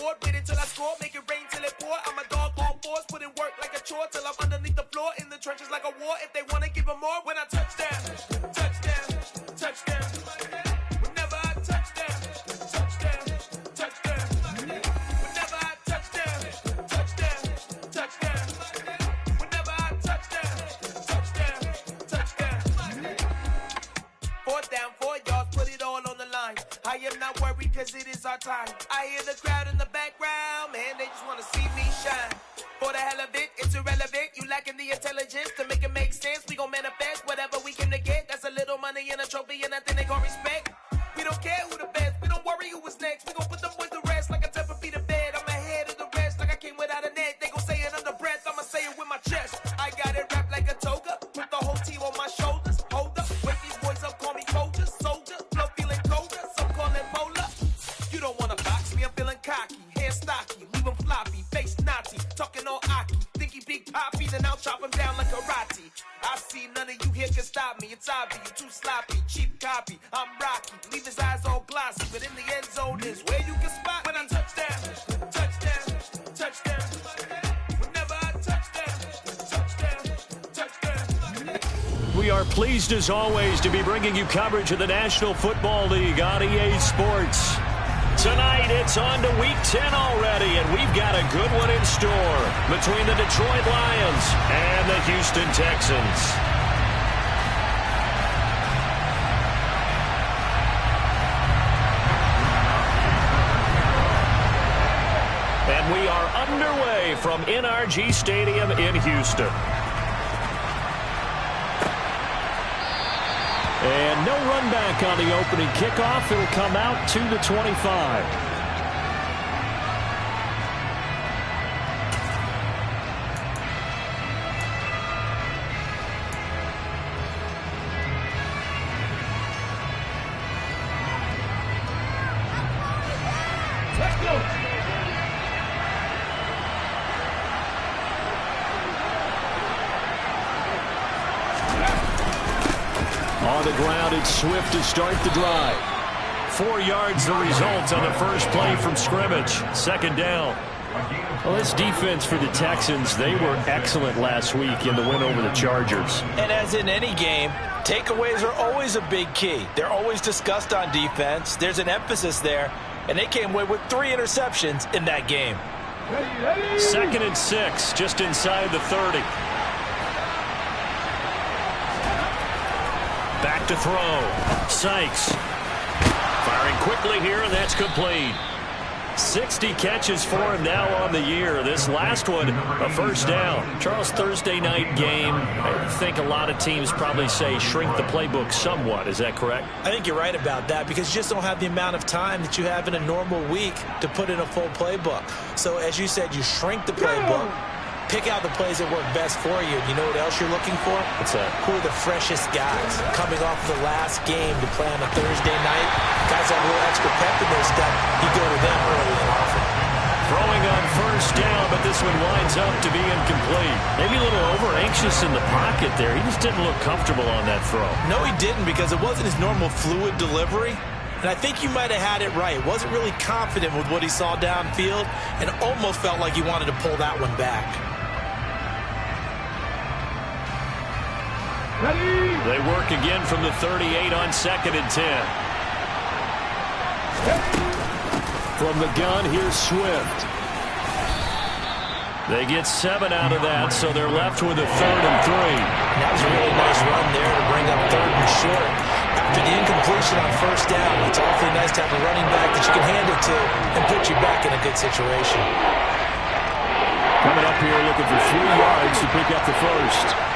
board, wait until I score, make it rain till it pour. I'm a dog on fours, put in work like a chore till I'm underneath the floor, in the trenches like a war. If they wanna give them more, when I touch down, touchdown, touchdown. Whenever I touch down, touchdown, touchdown. Whenever I touch down, touchdown, touchdown. Whenever I touch down, touchdown, touchdown. 4th down, 4 yards, put it all on the line. I am not worried cause it is our time. I hear the crowd in the background, man, they just wanna see me shine. For the hell of it, it's irrelevant. You lacking the intelligence to make it make sense. We gon' manifest whatever we came to get. That's a little money and a trophy and nothing they gon' respect. We don't care who the best, we don't worry who was next. We gon' put them boys to rest like a temper feet of bed. I'm ahead of the rest like I came without a net. They gon' say it under breath, I'ma say it with my chest. I got it wrapped like a toga, put the whole team on my shoulders. Hold up, wake these boys up, call me soldier, soldier. Flow feeling colder, some call it polar. You don't wanna box me, I'm feeling cocky. Hair stocky, leave him floppy, face Nazi. Talking all Aki, think he big poppy, then I'll chop him down like karate. I see none of you here can stop me. It's obvious, you too sloppy, cheap copy. I'm Rocky, leave his eyes all glossy, but in the end zone is where you can spot when I touchdown, touchdown, touchdown. Whenever I touchdown, touchdown, touchdown. We are pleased as always to be bringing you coverage of the National Football League on EA Sports. Tonight, it's on to Week 10 already, and we've got a good one in store between the Detroit Lions and the Houston Texans. And we are underway from NRG Stadium in Houston. And no run back on the opening kickoff. It'll come out to the 25. Let's go. On the ground, it's Swift to start the drive. 4 yards the result on the first play from scrimmage. 2nd down. Well, this defense for the Texans, they were excellent last week in the win over the Chargers. And as in any game, takeaways are always a big key. They're always discussed on defense. There's an emphasis there, and they came away with 3 interceptions in that game. 2nd and 6, just inside the 30. Back to throw. Sykes. Firing quickly here, and that's complete. 60 catches for him now on the year. This last one, a first down. Charles, Thursday night game, I think a lot of teams probably say shrink the playbook somewhat. Is that correct? I think you're right about that because you just don't have the amount of time that you have in a normal week to put in a full playbook. So as you said, you shrink the playbook. Pick out the plays that work best for you. You know what else you're looking for? What's that? Who are the freshest guys coming off the last game to play on a Thursday night? Guys have a little extra pep in their step. You go to them early and often. Throwing on first down, but this one winds up to be incomplete. Maybe a little over-anxious in the pocket there. He just didn't look comfortable on that throw. No, he didn't because it wasn't his normal fluid delivery. And I think you might have had it right. Wasn't really confident with what he saw downfield and almost felt like he wanted to pull that one back. They work again from the 38 on 2nd and 10. From the gun, here's Swift. They get 7 out of that, so they're left with a 3rd and 3. That was a really nice run there to bring up 3rd and short. After the incompletion on first down, it's awfully nice to have a running back that you can hand it to and put you back in a good situation. Coming up here looking for 3 yards to pick up the first.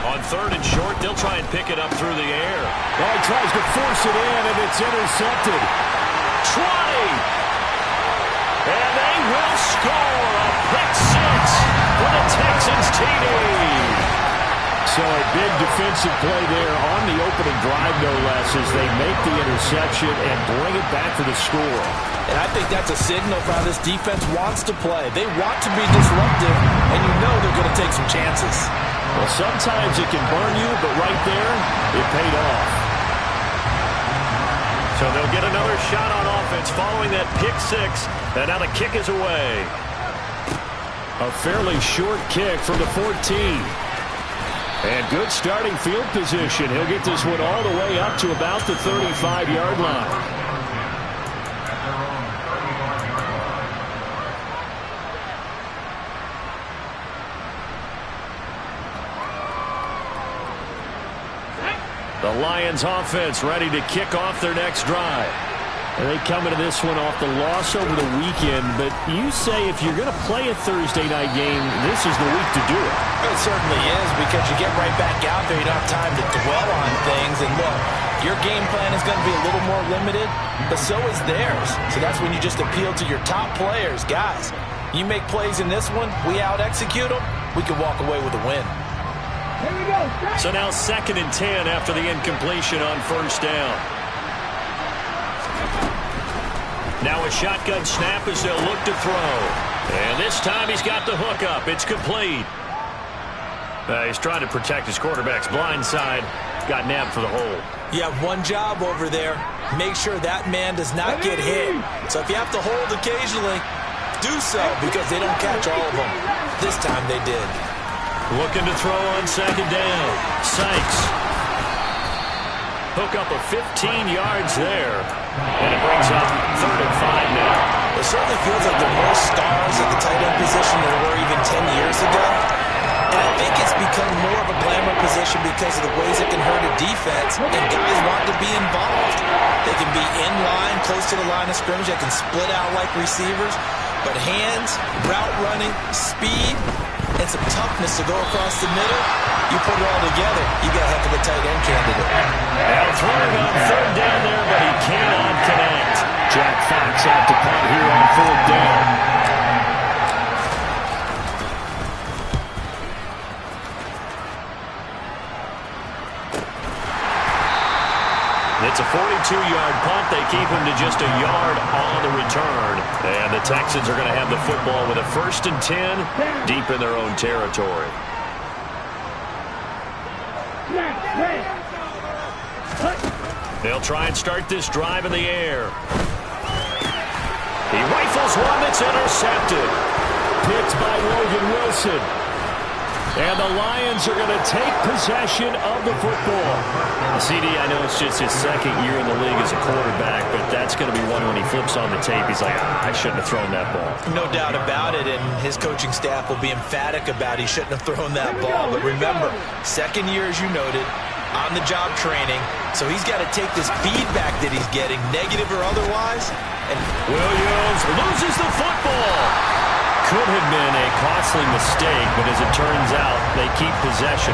On 3rd and short, they'll try and pick it up through the air. Well, he tries to force it in, and it's intercepted. 20! And they will score a pick 6 for the Texans TD. So a big defensive play there on the opening drive, no less, as they make the interception and bring it back to the score. And I think that's a signal for how this defense wants to play. They want to be disruptive, and you know they're going to take some chances. Well, sometimes it can burn you, but right there, it paid off. So they'll get another shot on offense following that pick six. And now the kick is away. A fairly short kick from the 14. And good starting field position. He'll get this one all the way up to about the 35-yard line. The Lions offense ready to kick off their next drive. And they come into this one off the loss over the weekend, but you say if you're going to play a Thursday night game, this is the week to do it. It certainly is, because you get right back out there. You don't have time to dwell on things. And look, your game plan is going to be a little more limited, but so is theirs. So that's when you just appeal to your top players. Guys, you make plays in this one, we out-execute them, we can walk away with a win. So now 2nd and 10 after the incompletion on first down. Now a shotgun snap as they'll look to throw. And this time he's got the hook up. It's complete. He's trying to protect his quarterback's blind side. Got nabbed for the hole. You have one job over there. Make sure that man does not get hit. So if you have to hold occasionally, do so, because they don't catch all of them. This time they did. Looking to throw on 2nd down. Sykes. Hook up of 15 yards there. And it brings up 3rd and 5 now. It certainly feels like there are more stars at the tight end position than there were even 10 years ago. And I think it's become more of a glamour position because of the ways it can hurt a defense, and guys want to be involved. They can be in line, close to the line of scrimmage. They can split out like receivers. But hands, route running, speed, and some toughness to go across the middle, you put it all together, you got a heck of a tight end candidate. Now throwing on 3rd down there, but he cannot connect. Jack Fox out to punt here on 4th down. It's a 42-yard punt. They keep him to just a yard on the return. And the Texans are going to have the football with a 1st and 10 deep in their own territory. They'll try and start this drive in the air. He rifles one that's intercepted. Picked by Logan Wilson. And the Lions are going to take possession of the football. CD, I know it's just his 2nd year in the league as a quarterback, but that's going to be one when he flips on the tape. He's like, I shouldn't have thrown that ball. No doubt about it, and his coaching staff will be emphatic about he shouldn't have thrown that ball. But remember, 2nd year, as you noted, on-the-job training, so he's got to take this feedback that he's getting, negative or otherwise. And Williams loses the football. Could have been a costly mistake, but as it turns out, they keep possession.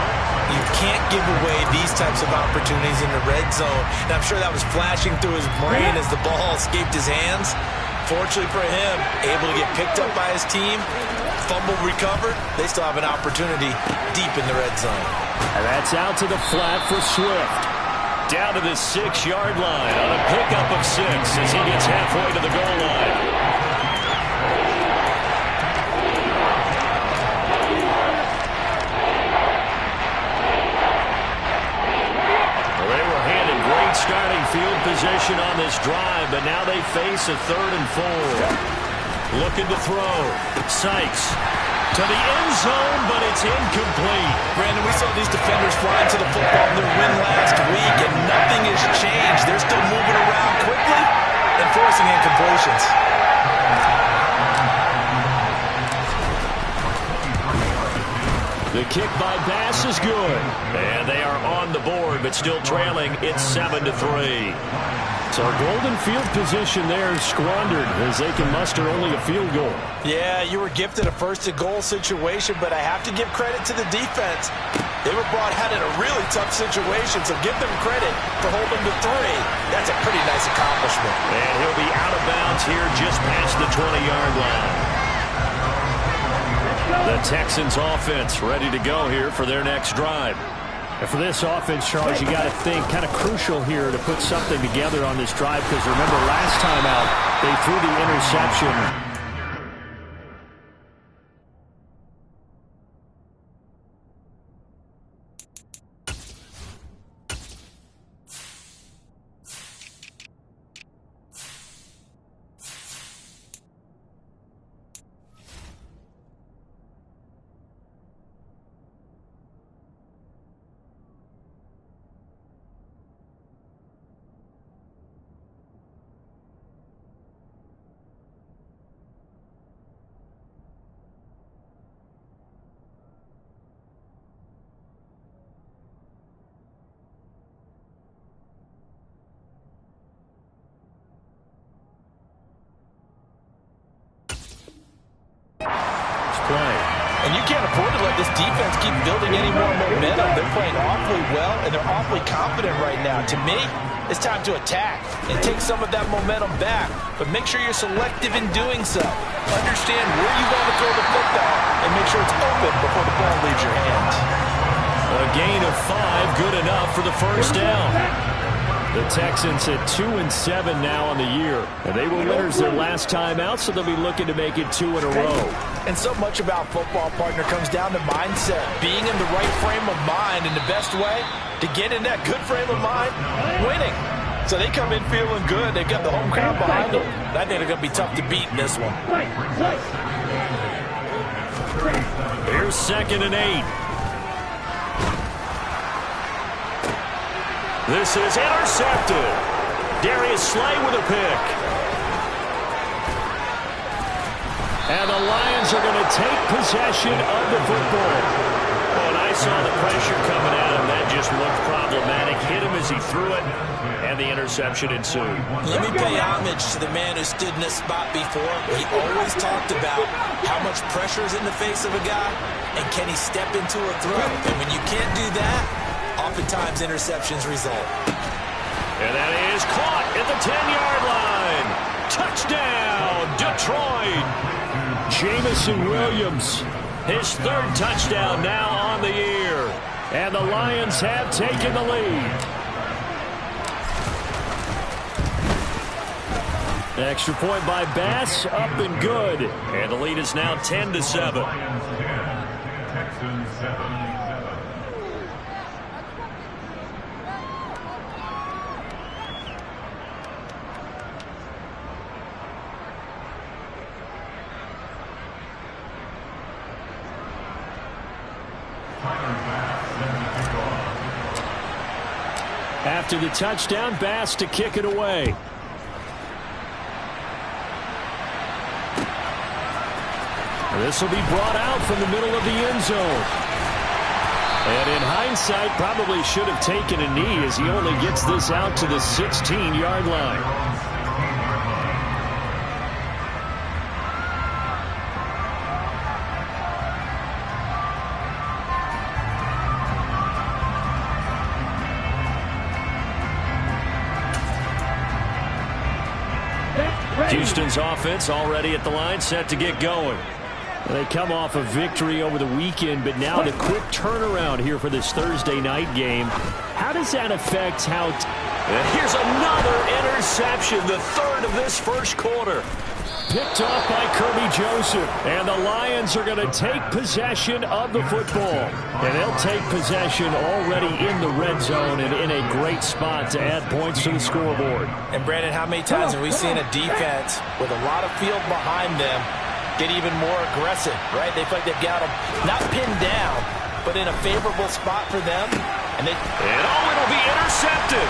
You can't give away these types of opportunities in the red zone. And I'm sure that was flashing through his brain as the ball escaped his hands. Fortunately for him, able to get picked up by his team, fumble recovered. They still have an opportunity deep in the red zone. And that's out to the flat for Swift. Down to the 6-yard line on a pickup of 6 as he gets halfway to the goal line. Starting field position on this drive, but now they face a 3rd and 4. Looking to throw. Sykes to the end zone, but it's incomplete. Brandon, we saw these defenders flying to the football in their win last week, and nothing has changed. They're still moving around quickly and forcing incompletions. The kick by Bass is good. And they are on the board, but still trailing. It's 7-3. So our golden field position there is squandered as they can muster only a field goal. Yeah, you were gifted a 1st-and-goal situation, but I have to give credit to the defense. They were brought out in a really tough situation, so give them credit for holding to 3. That's a pretty nice accomplishment. And he'll be out of bounds here just past the 20-yard line. The Texans offense ready to go here for their next drive. And for this offense, Charles, you got to think kind of crucial here to put something together on this drive, because remember last time out, they threw the interception. And you can't afford to let this defense keep building any more momentum. They're playing awfully well, and they're awfully confident right now. To me, it's time to attack and take some of that momentum back. But make sure you're selective in doing so. Understand where you want to throw the football and make sure it's open before the ball leaves your hands. A gain of 5, good enough for the first down. The Texans at 2-7 now on the year. And they were winners their last time out, so they'll be looking to make it 2 in a row. And so much about football, partner, comes down to mindset. Being in the right frame of mind, and the best way to get in that good frame of mind, winning. So they come in feeling good. They've got the home crowd behind them. I think they're going to be tough to beat in this one. Here's 2nd and 8. This is intercepted. Darius Slay with a pick. And the Lions are going to take possession of the football. When I saw the pressure coming at him, that just looked problematic. Hit him as he threw it, and the interception ensued. Let me pay homage to the man who stood in this spot before. He always talked about how much pressure is in the face of a guy, and can he step into a throw. And when you can't do that, oftentimes interceptions result. And that is caught at the 10-yard line. Touchdown, Detroit. Jamison Williams, his 3rd touchdown now on the year. And the Lions have taken the lead. Extra point by Bass, up and good. And the lead is now 10-7. After the touchdown, Bass to kick it away. This will be brought out from the middle of the end zone. And in hindsight, probably should have taken a knee as he only gets this out to the 16-yard line. Houston's offense already at the line, set to get going. They come off a victory over the weekend, but now the quick turnaround here for this Thursday night game. How does that affect how... Here's another interception, the 3rd of this first quarter. Picked off by Kirby Joseph. And the Lions are going to take possession of the football. And they'll take possession already in the red zone and in a great spot to add points to the scoreboard. And, Brandon, how many times have we seen a defense with a lot of field behind them get even more aggressive, right? They feel like they've got them not pinned down, but in a favorable spot for them. And it'll be intercepted.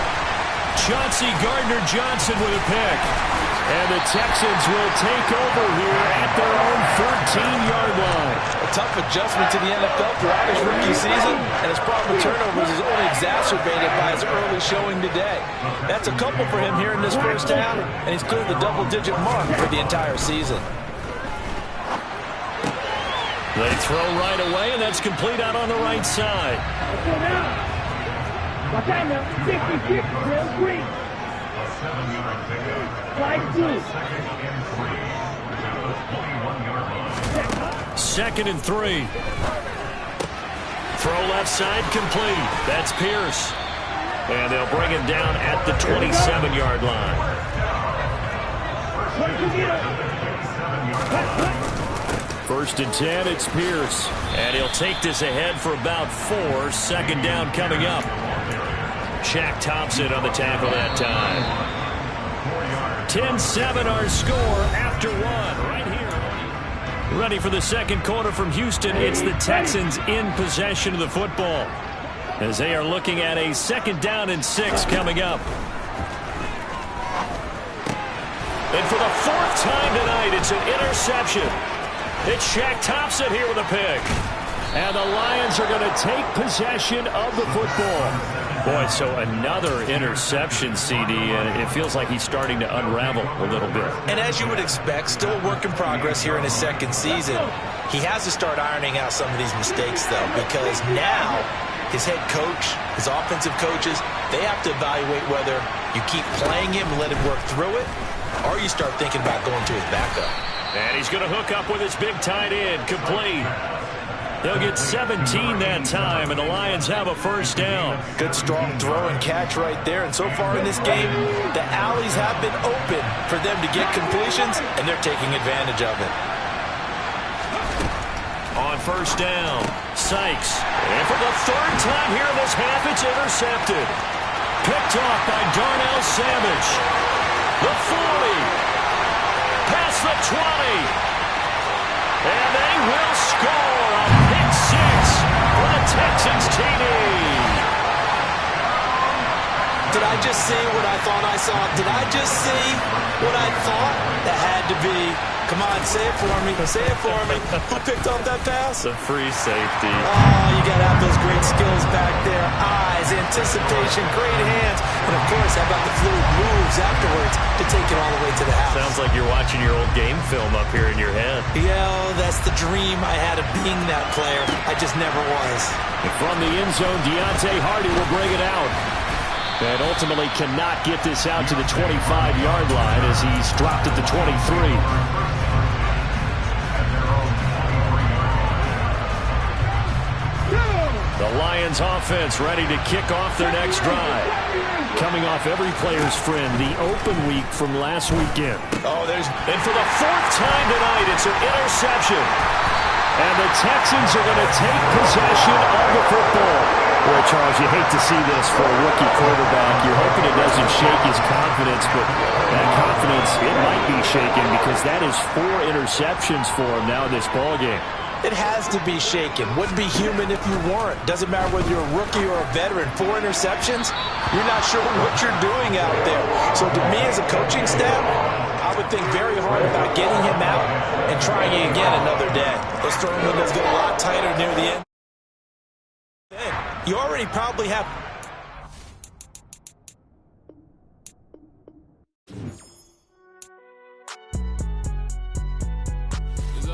Chauncey Gardner-Johnson with a pick. And the Texans will take over here at their own 14-yard line. A tough adjustment to the NFL throughout his rookie season, and his problem with turnovers is only exacerbated by his early showing today. That's a couple for him here in this first half, and he's cleared the double-digit mark for the entire season. They throw right away, and that's complete out on the right side. Watch out now, 66, real green. 5-2. 2nd and 3. Throw left side complete. That's Pierce. And they'll bring him down at the 27-yard line. First and 10, it's Pierce. And he'll take this ahead for about 4. 2nd down coming up. Shaq Thompson on the tackle that time. 10-7 our score after 1 right here. Ready for the second quarter from Houston. It's the Texans in possession of the football as they are looking at a 2nd down and 6 coming up. And for the 4th time tonight, it's an interception. It's Shaq Thompson here with a pick. And the Lions are going to take possession of the football. Boy, so another interception, CD, and it feels like he's starting to unravel a little bit. And as you would expect, still a work in progress here in his 2nd season. He has to start ironing out some of these mistakes, though, because now his head coach, his offensive coaches, they have to evaluate whether you keep playing him and let him work through it, or you start thinking about going to his backup. And he's going to hook up with his big tight end, complete. They'll get 17 that time, and the Lions have a first down. Good, strong throw and catch right there. And so far in this game, the alleys have been open for them to get completions, and they're taking advantage of it. On first down, Sykes. And for the third time here in this half, it's intercepted. Picked off by Darnell Savage. The 40. Past the 20. And they will score a pick six for the Texans TD. Did I just see what I thought I saw? Did I just see what I thought? That had to be. Come on, say it for me. Say it for me. Who picked up that pass? A free safety. Oh, you got to have those great skills back there. Eyes, anticipation, great hands. And, of course, how about the fluid moves afterwards to take it all the way to the house? Sounds like you're watching your old game film up here in your head. Yeah, that's the dream I had of being that player. I just never was. And from the end zone, Deontay Hardy will bring it out. And ultimately cannot get this out to the 25-yard line as he's dropped at the 23. The Lions offense ready to kick off their next drive. Coming off every player's friend, the open week from last weekend. And for the fourth time tonight, it's an interception. And the Texans are going to take possession of the football. Boy, Charles, you hate to see this for a rookie quarterback. You're hoping it doesn't shake his confidence, but that confidence, it might be shaken because that is 4 interceptions for him now in this ballgame. It has to be shaken. Wouldn't be human if you weren't. Doesn't matter whether you're a rookie or a veteran. 4 interceptions, you're not sure what you're doing out there. So to me as a coaching staff, I would think very hard about getting him out and trying it again another day. Those throwing windows get a lot tighter near the end. You already probably have